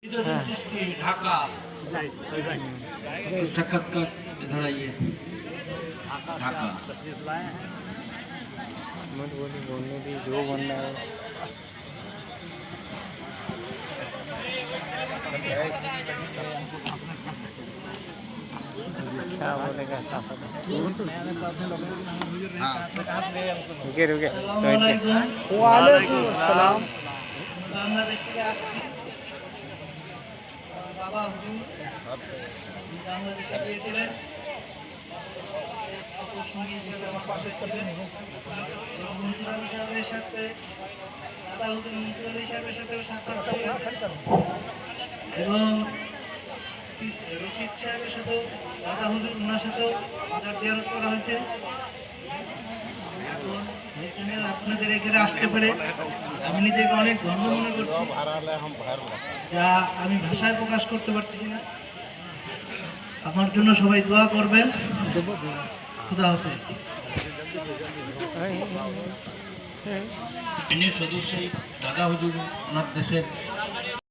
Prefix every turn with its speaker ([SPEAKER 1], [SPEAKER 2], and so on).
[SPEAKER 1] ঢাকা साक्षात्कार इधर आइए ढाका
[SPEAKER 2] मत बोलने दी जो बनना है क्या बोलेगा रुके रुके वालेकुम अस्सलाम
[SPEAKER 1] बांग्लादेश থেকে আসছি বাবা হুজুর বাংলাদেশে গিয়েছিলেন তপস্বী হিসেবে আমার পাশে ছিলেন মন্ত্রী সাহেবের সাথে দাদা হুজুর মন্ত্রী সাহেবের সাথে সাক্ষাৎ এবং রশিদ সাহেবের সাথেও দাদা হুজুর ওনার সাথেও তার জিয়ারত করা হয়েছে। এখন এখানে আপনাদের এখানে আসতে পেরে আমি নিজেকে অনেক ধন্য মনে করছি, যা আমি ভাষায় প্রকাশ করতে পারতেছি না। আমার জন্য সবাই দোয়া করবেন। খুদা হাফেজ। সদস্য দাদা হুজুর ওনার দেশের